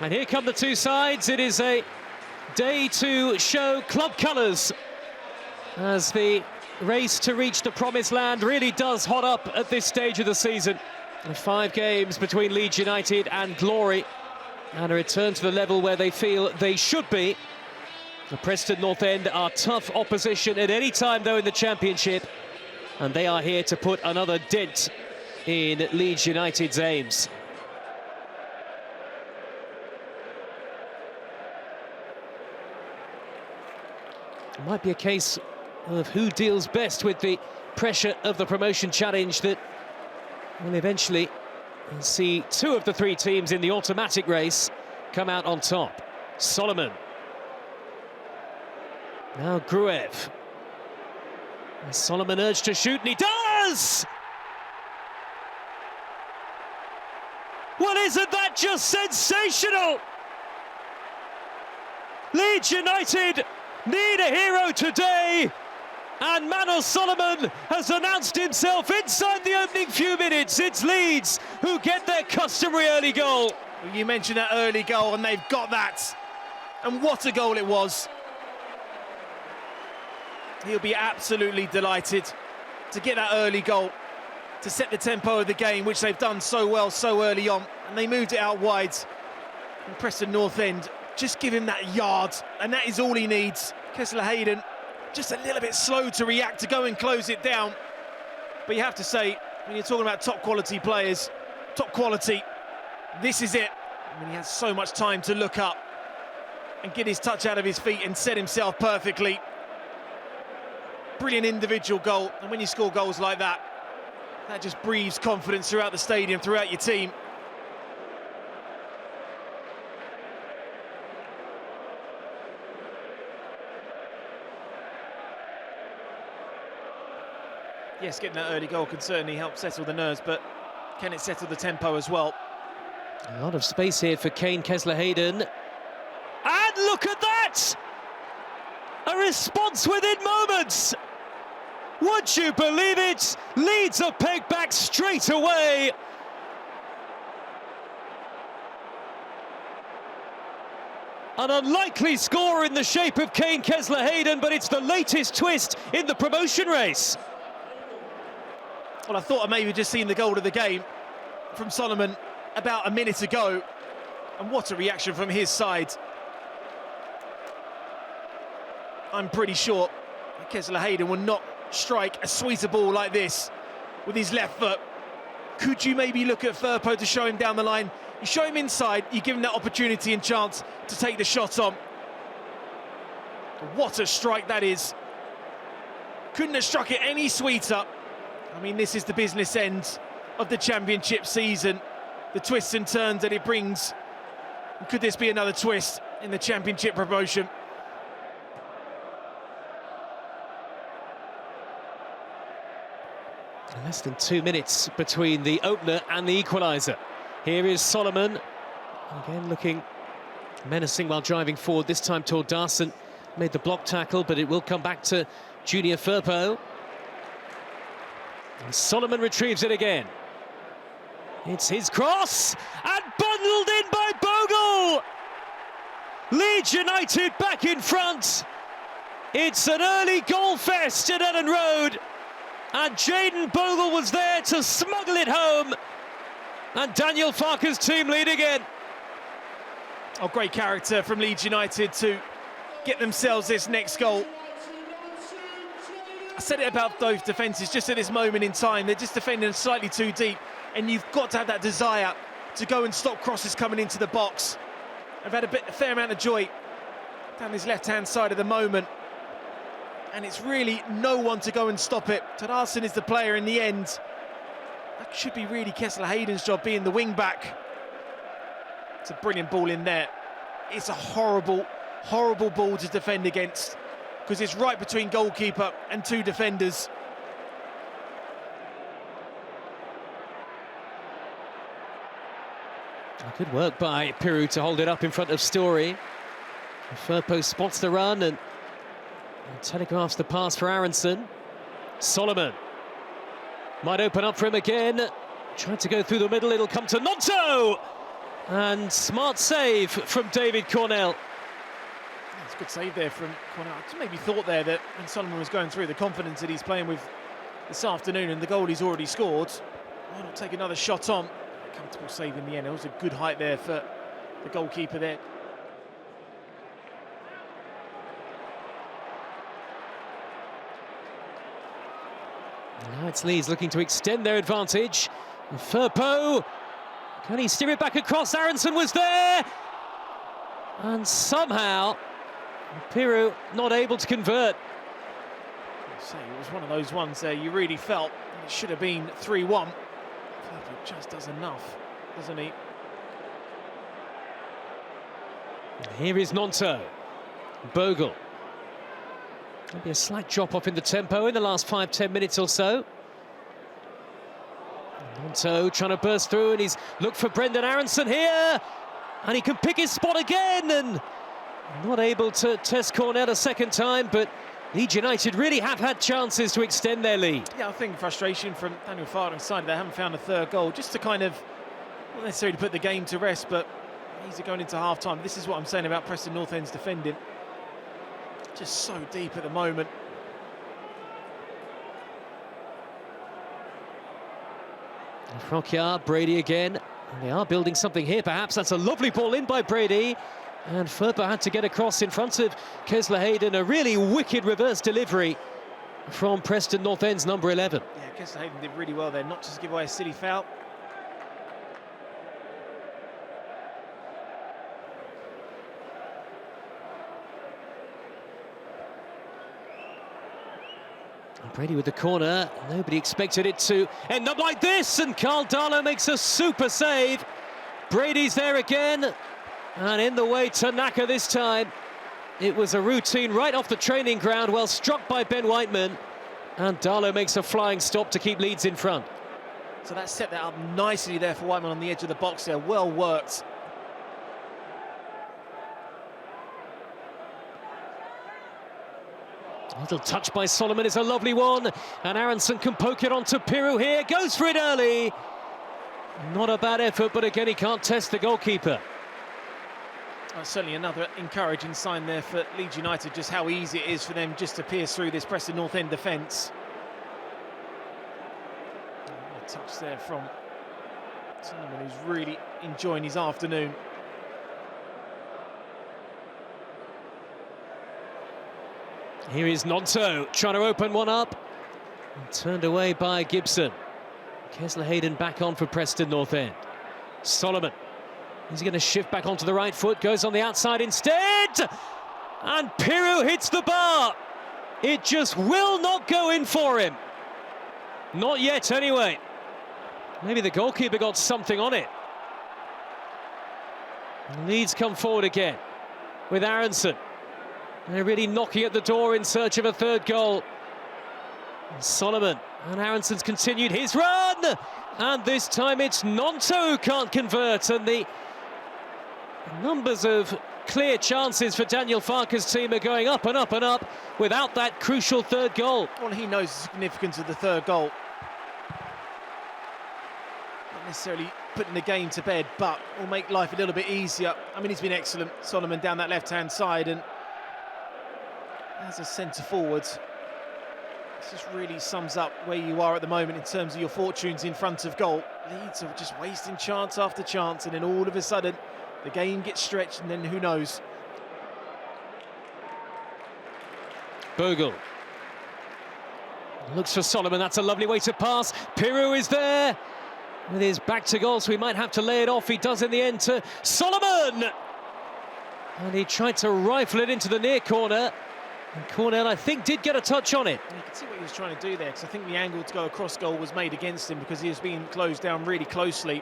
And here come the two sides. It is a day to show club colours as the race to reach the promised land really does hot up at this stage of the season. 5 games between Leeds United and Glory, and a return to the level where they feel they should be. The Preston North End are tough opposition at any time, though, in the Championship, and they are here to put another dent in Leeds United's aims. It might be a case of who deals best with the pressure of the promotion challenge that will eventually see 2 of the 3 teams in the automatic race come out on top. Solomon. Now Gruev. And Solomon urged to shoot, and he does! Well, isn't that just sensational? Leeds United need a hero today, and Manos Solomon has announced himself inside the opening few minutes. It's Leeds who get their customary early goal. You mentioned that early goal, and they've got that. And what a goal it was. He'll be absolutely delighted to get that early goal, to set the tempo of the game, which they've done so well so early on. And they moved it out wide. And Preston North End just give him that yard, and that is all he needs. Kessler Hayden just a little bit slow to react, to go and close it down. But you have to say, when you're talking about top quality players, top quality, this is it. I mean, he has so much time to look up and get his touch out of his feet and set himself perfectly. Brilliant individual goal, and when you score goals like that, that just breathes confidence throughout the stadium, throughout your team. Yes, getting that early goal can certainly help settle the nerves, but can it settle the tempo as well? A lot of space here for Kane Kessler Hayden. And look at that! A response within moments! Would you believe it? Leeds are pegged back straight away. An unlikely score in the shape of Kane Kessler Hayden, but it's the latest twist in the promotion race. Well, I thought I maybe just seen the goal of the game from Solomon about a minute ago, and what a reaction from his side. I'm pretty sure Kessler Hayden will not strike a sweeter ball like this with his left foot. Could you maybe look at Firpo to show him down the line? You show him inside, you give him that opportunity and chance to take the shot on. What a strike that is. Couldn't have struck it any sweeter. I mean, this is the business end of the Championship season, the twists and turns that it brings. Could this be another twist in the Championship promotion? Less than 2 minutes between the opener and the equaliser. Here is Solomon, again looking menacing while driving forward, this time toward Darson. Made the block tackle, but it will come back to Junior Firpo. And Solomon retrieves it again. It's his cross, and bundled in by Bogle! Leeds United back in front. It's an early goal fest at Ellen Road, and Jayden Bogle was there to smuggle it home. And Daniel Farke's team lead again. Oh, great character from Leeds United to get themselves this next goal. I said it about those defences just at this moment in time. They're just defending slightly too deep, and you've got to have that desire to go and stop crosses coming into the box. I've had a fair amount of joy down his left-hand side at the moment, and it's really no one to go and stop it. Tadarsson is the player in the end. That should be really Kessler Hayden's job, being the wing-back. It's a brilliant ball in there. It's a horrible, horrible ball to defend against, because it's right between goalkeeper and 2 defenders. Good work by Peru to hold it up in front of Story. Firpo spots the run and telegraphs the pass for Aronson. Solomon might open up for him again. Tried to go through the middle, it'll come to Nonto! And smart save from David Cornell. It's a good save there from Cornell. I just maybe thought there that when Solomon was going through, the confidence that he's playing with this afternoon and the goal he's already scored, why not take another shot on? Comfortable save in the end. It was a good height there for the goalkeeper there. Now it's Leeds looking to extend their advantage. Firpo, can he steer it back across? Aronson was there, and somehow Piru not able to convert. So it was one of those ones there you really felt it should have been 3-1. Firpo just does enough, doesn't he? Here is Nonto. Bogle. Maybe a slight drop off in the tempo in the last 5-10 minutes or so. Nonto trying to burst through, and he's looked for Brendan Aronson here, and he can pick his spot again, and not able to test Cornell a second time, but Leeds United really have had chances to extend their lead. Yeah, I think frustration from Daniel Farley's side. They haven't found a third goal, just to kind of, not necessarily put the game to rest, but easy going into half-time. This is what I'm saying about Preston North End's defending. Just so deep at the moment. Frockyard, Brady again. And they are building something here, perhaps. That's a lovely ball in by Brady. And Firpo had to get across in front of Kesler Hayden. A really wicked reverse delivery from Preston North End's number 11. Yeah, Kesler Hayden did really well there, not just give away a silly foul. Brady with the corner. Nobody expected it to end up like this, and Carl Darlow makes a super save. Brady's there again, and in the way Tanaka this time. It was a routine right off the training ground, well struck by Ben Whiteman, and Darlow makes a flying stop to keep Leeds in front. So that set that up nicely there for Whiteman on the edge of the box there, well worked. Little touch by Solomon is a lovely one, and Aronson can poke it onto Piru here, goes for it early. Not a bad effort, but again he can't test the goalkeeper. Certainly another encouraging sign there for Leeds United, just how easy it is for them just to pierce through this Preston North End defence. A touch there from Solomon, who's really enjoying his afternoon. Here is Nonto trying to open one up, and turned away by Gibson. Kesler Hayden back on for Preston North End. Solomon, is he going to shift back onto the right foot? Goes on the outside instead, and Piru hits the bar. It just will not go in for him. Not yet, anyway. Maybe the goalkeeper got something on it. Leeds come forward again with Aronson. They're really knocking at the door in search of a third goal. Solomon, and Aronson's continued his run, and this time it's Nonto who can't convert, and the numbers of clear chances for Daniel Farke's team are going up and up and up without that crucial third goal. Well, he knows the significance of the third goal. Not necessarily putting the game to bed, but will make life a little bit easier. I mean, he's been excellent, Solomon, down that left-hand side, and as a centre forward, this just really sums up where you are at the moment in terms of your fortunes in front of goal. Leeds are just wasting chance after chance, and then all of a sudden the game gets stretched, and then who knows. Bogle looks for Solomon. That's a lovely way to pass. Piru is there with his back to goal, so he might have to lay it off. He does in the end to Solomon, and he tried to rifle it into the near corner. And Cornell, I think, did get a touch on it. You can see what he was trying to do there, because I think the angle to go across goal was made against him because he was being closed down really closely.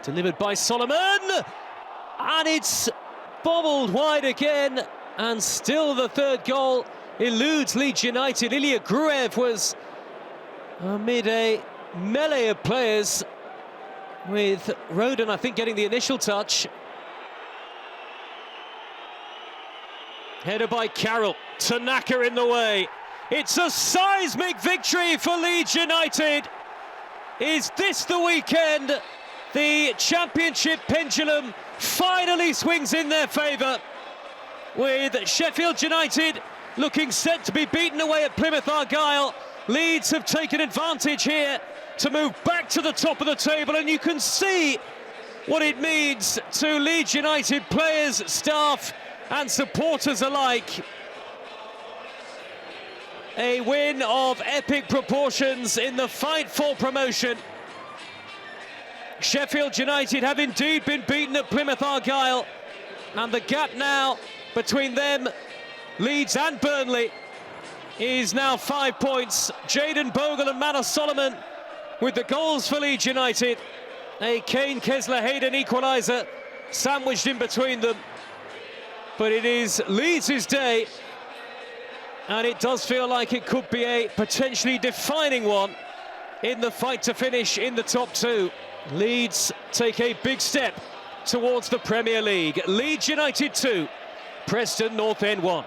Delivered by Solomon, and it's bobbled wide again, and still the third goal eludes Leeds United. Ilya Gruev was amid a melee of players, with Roden, I think, getting the initial touch. Header by Carroll. Tanaka in the way. It's a seismic victory for Leeds United. Is this the weekend the championship pendulum finally swings in their favour, with Sheffield United looking set to be beaten away at Plymouth Argyle? Leeds have taken advantage here to move back to the top of the table, and you can see what it means to Leeds United players, staff and supporters alike. A win of epic proportions in the fight for promotion. Sheffield United have indeed been beaten at Plymouth Argyle, and the gap now between them, Leeds and Burnley, is now 5 points. Jayden Bogle and Manor Solomon with the goals for Leeds United. A Kane Kessler-Hayden equaliser sandwiched in between them. But it is Leeds' day, and it does feel like it could be a potentially defining one in the fight to finish in the top two. Leeds take a big step towards the Premier League. Leeds United 2, Preston North End 1.